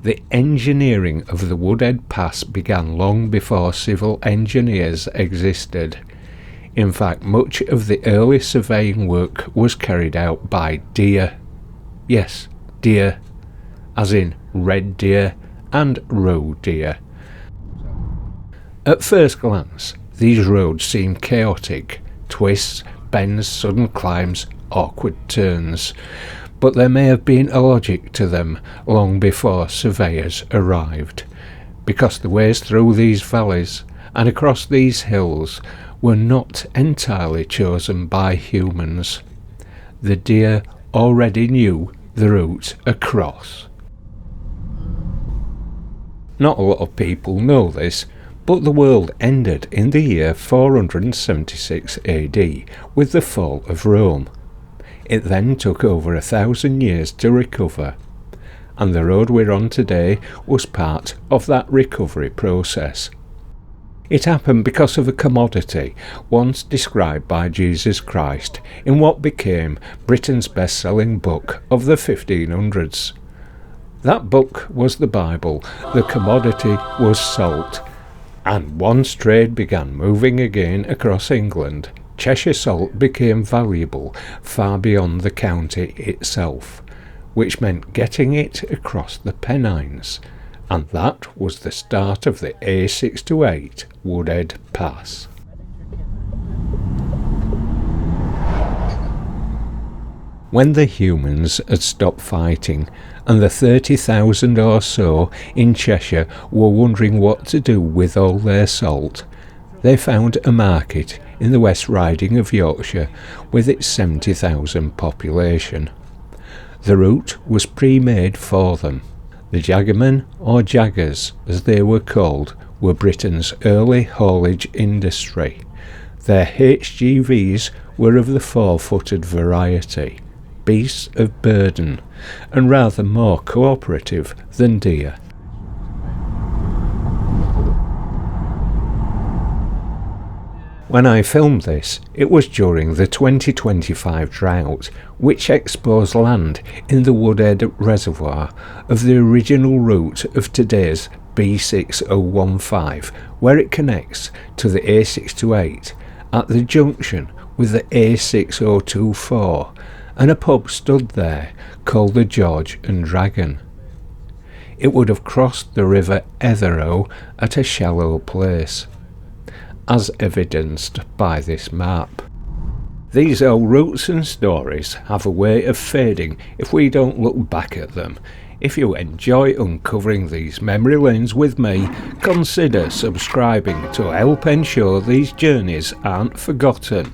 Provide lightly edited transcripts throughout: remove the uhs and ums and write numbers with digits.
The engineering of the Woodhead Pass began long before civil engineers existed. In fact, much of the early surveying work was carried out by deer. Yes, deer, as in red deer and roe deer. At first glance, these roads seem chaotic, twists, bends, sudden climbs, awkward turns, but there may have been a logic to them long before surveyors arrived, because the ways through these valleys and across these hills were not entirely chosen by humans. The deer already knew the route across. Not a lot of people know this, but the world ended in the year 476 AD with the fall of Rome. It then took over 1,000 years to recover, and the road we're on today was part of that recovery process. It happened because of a commodity once described by Jesus Christ in what became Britain's best-selling book of the 1500s. That book was the Bible, the commodity was salt, and once trade began moving again across England, Cheshire salt became valuable far beyond the county itself, which meant getting it across the Pennines, and that was the start of the A628 Woodhead Pass. When the humans had stopped fighting and the 30,000 or so in Cheshire were wondering what to do with all their salt, they found a market in the West Riding of Yorkshire with its 70,000 population. The route was pre-made for them. The Jaggermen, or Jaggers as they were called, were Britain's early haulage industry. Their HGVs were of the four-footed variety, beasts of burden, and rather more cooperative than deer. When I filmed this, it was during the 2025 drought, which exposed land in the Woodhead Reservoir of the original route of today's B6015, where it connects to the A628 at the junction with the A6024, and a pub stood there called the George and Dragon. It would have crossed the river Etherow at a shallow place, as evidenced by this map. These old routes and stories have a way of fading if we don't look back at them. If you enjoy uncovering these memory lanes with me, consider subscribing to help ensure these journeys aren't forgotten.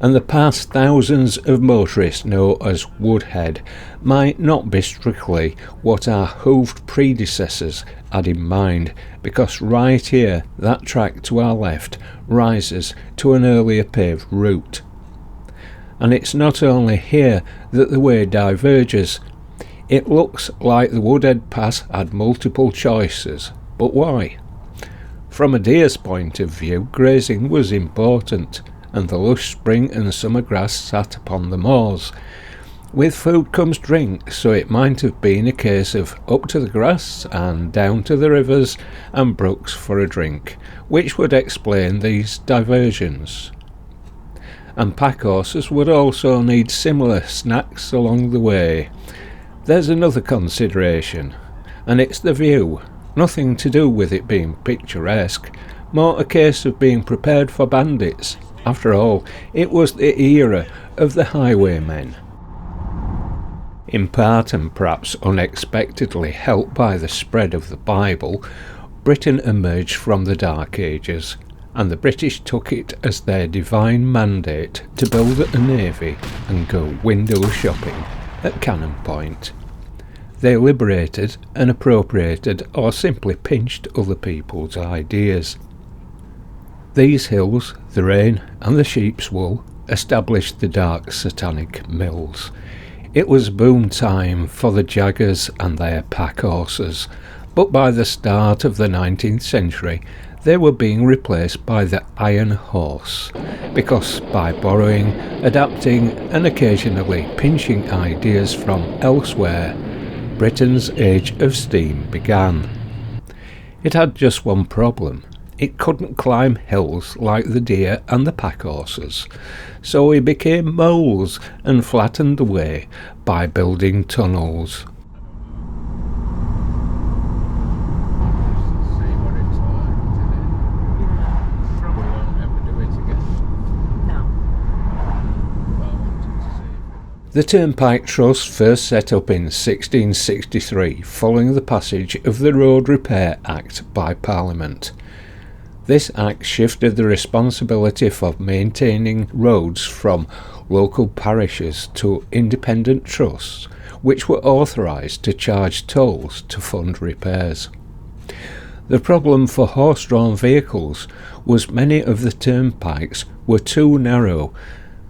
And the pass thousands of motorists know as Woodhead might not be strictly what our hooved predecessors had in mind, because right here that track to our left rises to an earlier paved route. And it's not only here that the way diverges. It looks like the Woodhead Pass had multiple choices, but why? From a deer's point of view, grazing was important, and the lush spring and summer grass sat upon the moors. With food comes drink, so it might have been a case of up to the grass and down to the rivers and brooks for a drink, which would explain these diversions. And pack horses would also need similar snacks along the way. There's another consideration, and it's the view. Nothing to do with it being picturesque, more a case of being prepared for bandits. After all, it was the era of the highwaymen. In part, and perhaps unexpectedly helped by the spread of the Bible, Britain emerged from the Dark Ages, and the British took it as their divine mandate to build a navy and go window shopping at Cannon Point. They liberated and appropriated or simply pinched other people's ideas. These hills, the rain and the sheep's wool established the dark satanic mills. It was boom time for the Jaggers and their pack horses, but by the start of the 19th century they were being replaced by the iron horse, because by borrowing, adapting and occasionally pinching ideas from elsewhere, Britain's age of steam began. It had just one problem. It couldn't climb hills like the deer and the pack horses, so we became moles and flattened the way by building tunnels. The Turnpike Trust first set up in 1663 following the passage of the Road Repair Act by Parliament. This act shifted the responsibility for maintaining roads from local parishes to independent trusts, which were authorised to charge tolls to fund repairs. The problem for horse-drawn vehicles was many of the turnpikes were too narrow,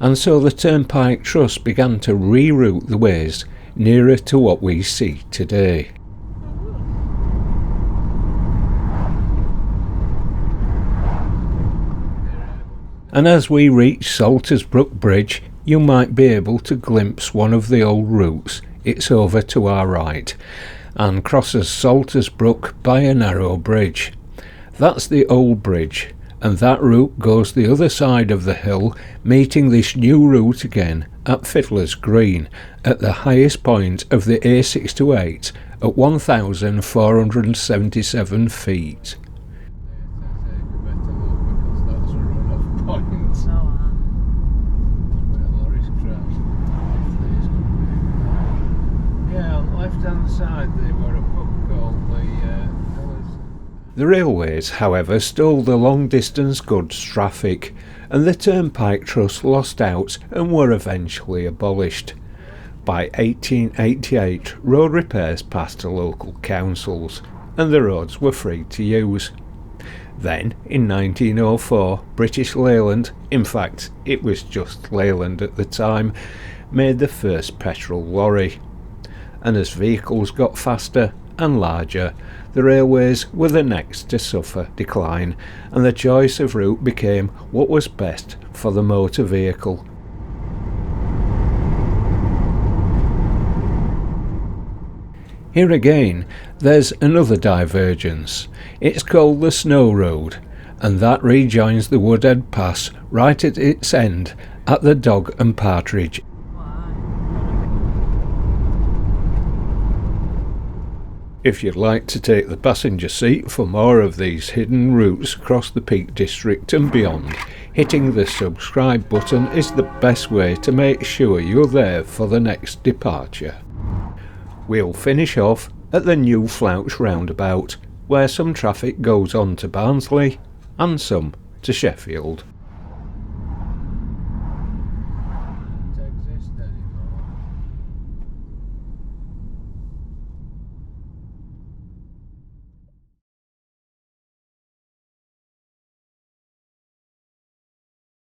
and so the Turnpike Trust began to reroute the ways nearer to what we see today. And as we reach Saltersbrook Bridge, you might be able to glimpse one of the old routes. It's over to our right and crosses Saltersbrook by a narrow bridge. That's the old bridge, and that route goes the other side of the hill, meeting this new route again at Fiddler's Green, at the highest point of the A628 at 1,477 feet. The railways, however, stole the long-distance goods traffic, and the Turnpike Trust lost out and were eventually abolished. By 1888, road repairs passed to local councils, and the roads were free to use. Then, in 1904, British Leyland, in fact it was just Leyland at the time, made the first petrol lorry. And as vehicles got faster and larger, the railways were the next to suffer decline, and the choice of route became what was best for the motor vehicle. Here again, there's another divergence. It's called the Snow Road, and that rejoins the Woodhead Pass right at its end at the Dog and Partridge. If you'd like to take the passenger seat for more of these hidden routes across the Peak District and beyond, hitting the subscribe button is the best way to make sure you're there for the next departure. We'll finish off at the new Flouch Roundabout, where some traffic goes on to Barnsley and some to Sheffield.